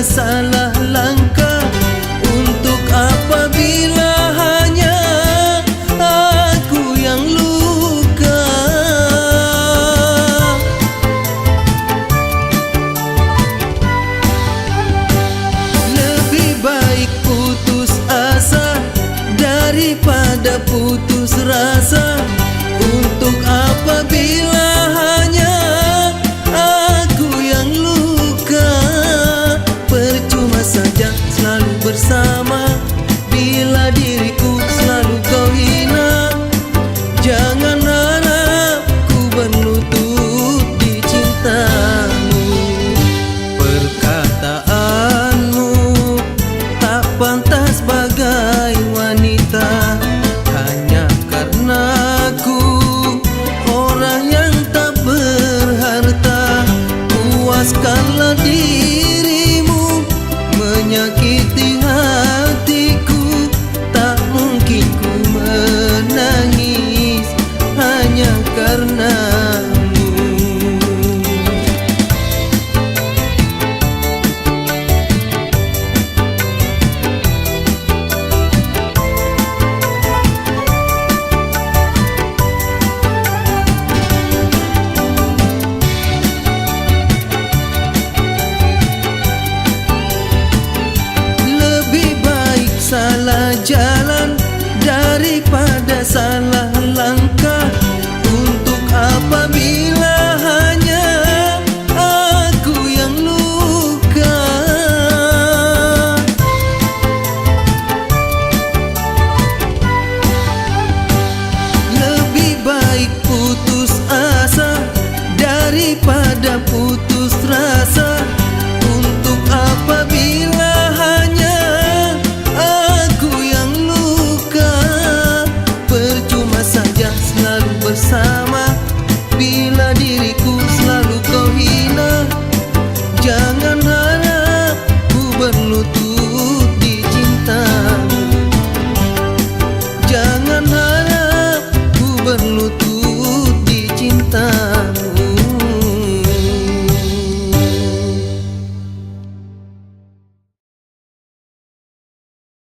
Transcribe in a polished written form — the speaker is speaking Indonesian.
salah langkah. Untuk apa bila hanya aku yang luka? Lebih baik putus asa daripada putus rasa. Untuk apa bila hanya aku yang luka? Percuma saja selalu bersama bila diriku selalu kau hina. Jangan harap ku berlutut di cintamu. Perkataanmu tak pantas bagai wanita. Hanya karena aku orang yang tak berharta. Puaskanlah dirimu menyakiti hatiku. Tak mungkin ku menangis hanya karenamu. Salah jalan